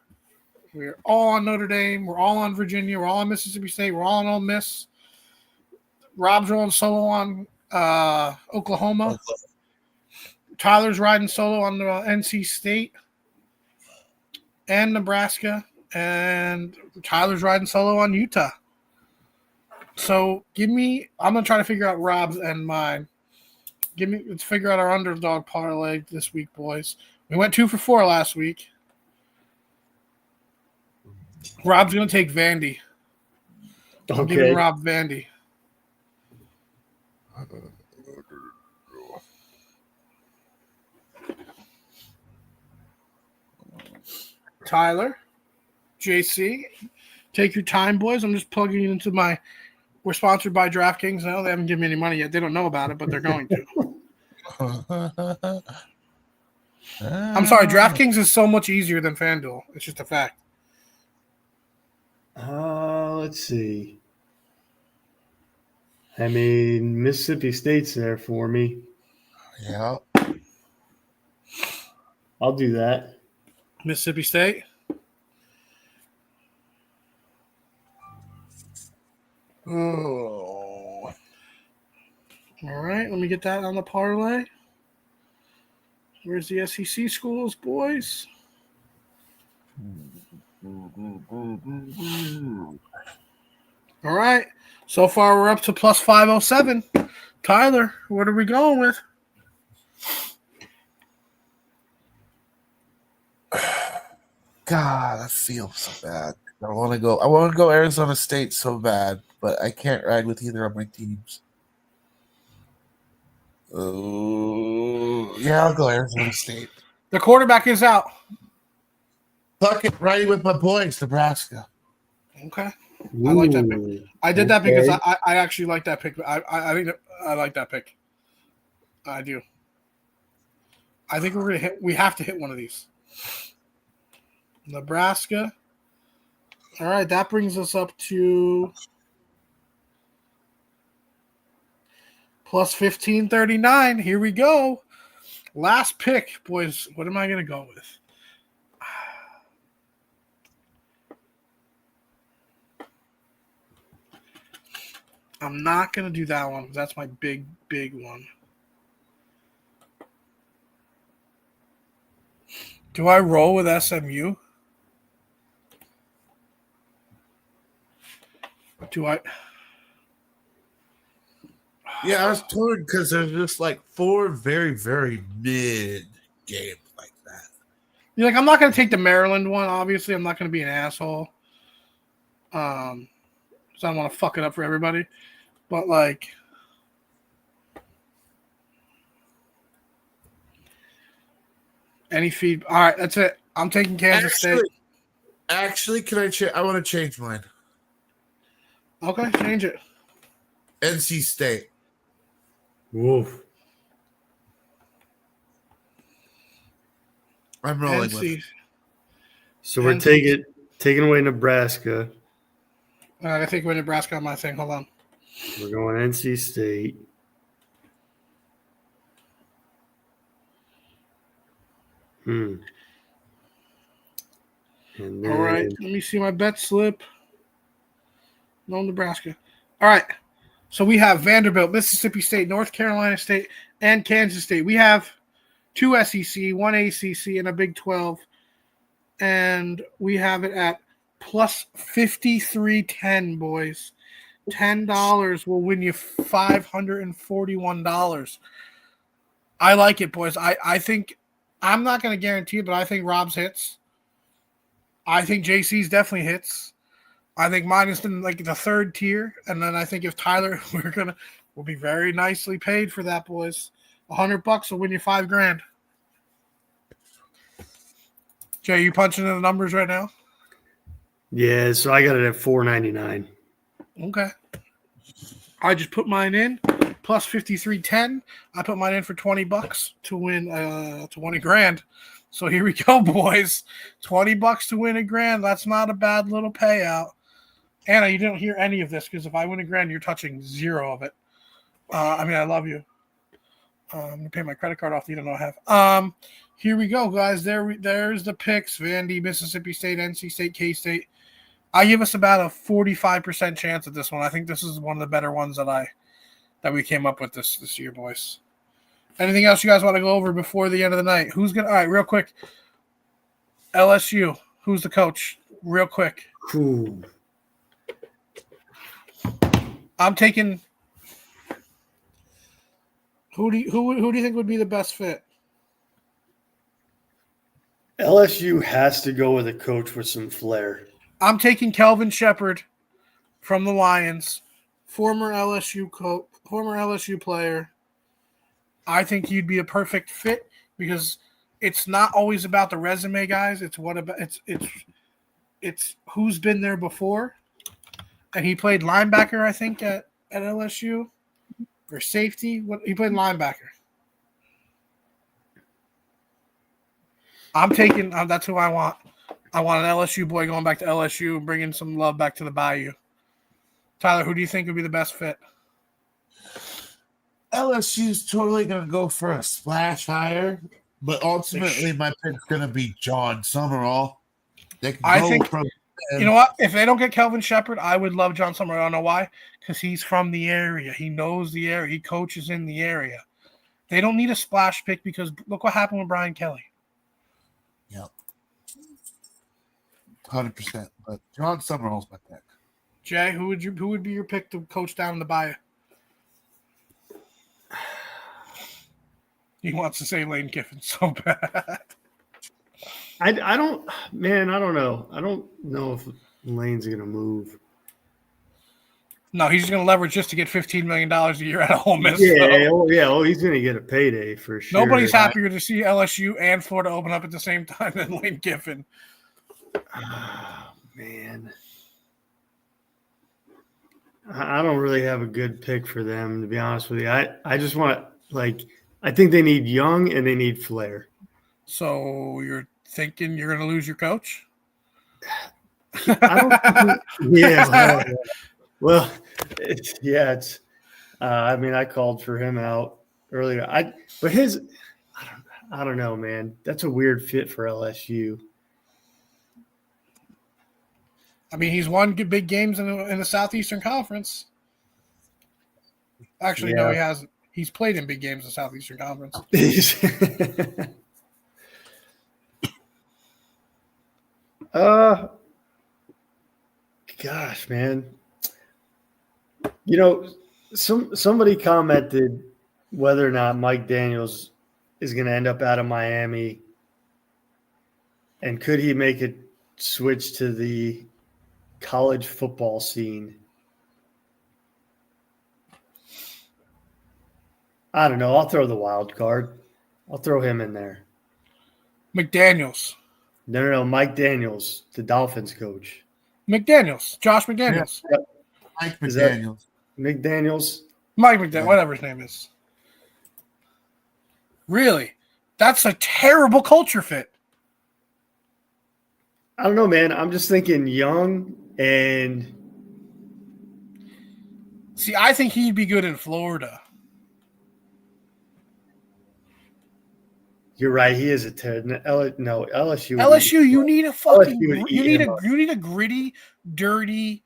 We're all on Notre Dame. We're all on Virginia. We're all on Mississippi State. We're all on Ole Miss. Rob's rolling solo on Oklahoma. Tyler's riding solo on the NC State and Nebraska. And Tyler's riding solo on Utah. So I'm going to try to figure out Rob's and mine. Let's figure out our underdog parlay this week, boys. We went 2 for 4 last week. Rob's going to take Vandy. I'm giving Rob Vandy. Tyler, JC, take your time, boys. I'm just plugging into we're sponsored by DraftKings. I know they haven't given me any money yet. They don't know about it, but they're going to. I'm sorry. DraftKings is so much easier than FanDuel. It's just a fact. Let's see. I mean, Mississippi State's there for me. Yeah. I'll do that. Mississippi State. Oh. All right, let me get that on the parlay. Where's the SEC schools, boys? All right. So far, we're up to plus 507. Tyler, what are we going with? God, I feel so bad. I want to go Arizona State so bad, but I can't ride with either of my teams. Oh, yeah, I'll go Arizona State. The quarterback is out. Fuck it, riding with my boys, Nebraska. Okay. I like that pick. I did that because Okay. I actually like that pick. I think I like that pick. I do. I think we have to hit one of these. Nebraska. All right, that brings us up to plus 1539. Here we go. Last pick, boys. What am I going to go with? I'm not going to do that one. That's my big one. Do I roll with SMU? Do I? Yeah, I was torn because there's just like 4 very, very mid games like that. You're like, I'm not going to take the Maryland one. Obviously, I'm not going to be an asshole. So I don't want to fuck it up for everybody. But like, any feed? All right, that's it. I'm taking Kansas State. Actually, can I change? I want to change mine. Okay, change it. NC State. Woof. I'm rolling with it. NC. So we're NC. taking away Nebraska. I think we're Nebraska on my thing. Hold on. We're going NC State. And then, All right, let me see my bet slip. No Nebraska. All right. So we have Vanderbilt, Mississippi State, North Carolina State, and Kansas State. We have 2 SEC, 1 ACC, and a Big 12. And we have it at plus 53.10, boys. $10 will win you $541. I like it, boys. I think I'm not going to guarantee it, but I think Rob's hits. I think JC's definitely hits. I think mine is in like the third tier, and then I think if Tyler, we'll be very nicely paid for that, boys. $100 will win you $5,000. Jay, you punching in the numbers right now? yeah, so I got it at $4.99. Okay. I just put mine in plus 53.10. I put mine in for $20 to win $20,000. So here we go, boys. $20 to win $1,000. That's not a bad little payout. Anna, you didn't hear any of this because if I win $1,000, you're touching zero of it. I mean, I love you. I'm gonna pay my credit card off. You don't know I have. Here we go, guys. There's the picks: Vandy, Mississippi State, NC State, K State. I give us about a 45% chance at this one. I think this is one of the better ones that we came up with this year, boys. Anything else you guys want to go over before the end of the night? All right, real quick. LSU. Who's the coach? Real quick. Cool. I'm taking. Who do you think would be the best fit? LSU has to go with a coach with some flair. I'm taking Kelvin Shepherd from the Lions, former LSU player. I think he'd be a perfect fit because it's not always about the resume, guys. It's it's who's been there before. And he played linebacker, I think, at LSU or safety. He played linebacker. I'm taking. That's who I want. I want an LSU boy going back to LSU and bringing some love back to the Bayou. Tyler, who do you think would be the best fit? LSU's totally going to go for a splash hire, but ultimately my pick's going to be John Summerall. I think, you know what? If they don't get Kelvin Shepherd, I would love John Summerall. I don't know why. Because he's from the area. He knows the area. He coaches in the area. They don't need a splash pick because look what happened with Brian Kelly. Yep. 100%. But John Summerall's my pick. Jay, who would be your pick to coach down in the Bayou? He wants to say Lane Kiffin so bad. I don't know. I don't know if Lane's going to move. No, he's going to leverage just to get $15 million a year out of Ole Miss. Yeah, he's going to get a payday for sure. Nobody's happier to see LSU and Florida open up at the same time than Lane Kiffin. Oh, man. I don't really have a good pick for them, to be honest with you. I just want I think they need young and they need flair. So you're thinking you're going to lose your coach? I don't yeah. Well, it's I mean, I called for him out earlier. I don't know, man. That's a weird fit for LSU. I mean, he's won good big games in the Southeastern Conference. Actually, no, he hasn't. He's played in big games in the Southeastern Conference. Gosh, man. You know, somebody commented whether or not Mike Daniels is going to end up out of Miami, and could he make a switch to the college football scene? I don't know. I'll throw the wild card. I'll throw him in there. McDaniels. No. Mike Daniels, the Dolphins coach. McDaniels. Josh McDaniels. Yep. Mike McDaniels. McDaniels. Mike McDaniels, whatever his name is. Really? That's a terrible culture fit. I don't know, man. I'm just thinking young and. See, I think he'd be good in Florida. You're right. He is a LSU. LSU, you need a fucking. LSU You need a gritty, dirty.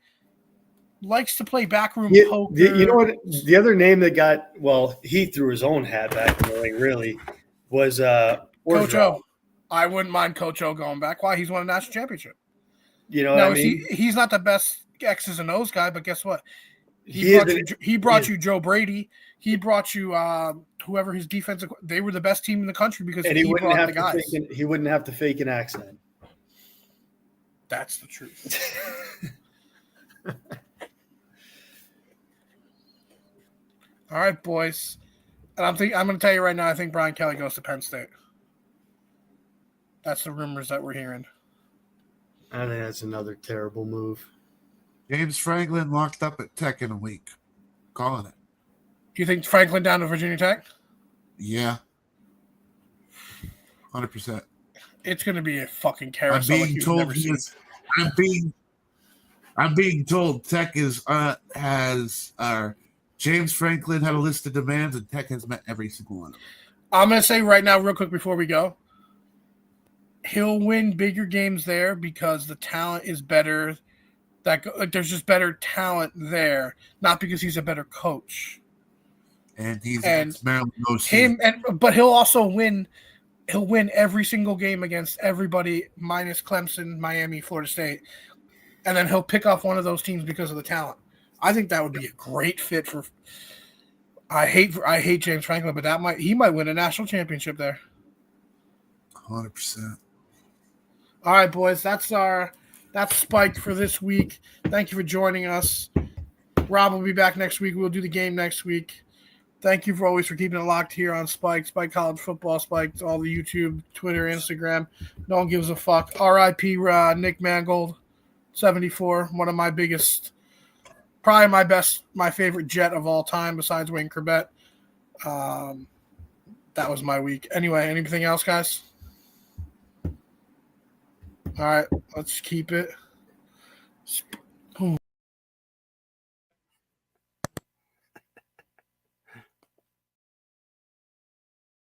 Likes to play backroom poker. You know what? The other name that got he threw his own hat back in the ring. Really, was Coach O. I wouldn't mind Coach O going back. Why? He's won a national championship. You know what I mean? He's not the best X's and O's guy, but guess what? He brought you Joe Brady. He brought you whoever his defensive. They were the best team in the country because he wouldn't brought have the guys. he wouldn't have to fake an accent. That's the truth. All right, boys. And I'm going to tell you right now, I think Brian Kelly goes to Penn State. That's the rumors that we're hearing. I think that's another terrible move. James Franklin locked up at Tech in a week. Calling it. Do you think Franklin down to Virginia Tech? Yeah. 100%. It's going to be a fucking carousel. I'm being told Tech has James Franklin had a list of demands, and Tech has met every single one of them. I'm going to say right now, real quick before we go, he'll win bigger games there because the talent is better. There's just better talent there, not because he's a better coach. And he's Maryland OC. But he'll also win. He'll win every single game against everybody minus Clemson, Miami, Florida State, and then he'll pick off one of those teams because of the talent. I think that would be a great fit for. I hate James Franklin, but he might win a national championship there. 100%. All right, boys. That's Spiked for this week. Thank you for joining us. Rob will be back next week. We'll do the game next week. Thank you for keeping it locked here on Spike College Football, Spike, all the YouTube, Twitter, Instagram. No one gives a fuck. R.I.P. Nick Mangold, 74. One of my biggest, probably my favorite Jet of all time besides Wayne Corbett. That was my week. Anyway, anything else, guys? All right, let's keep it.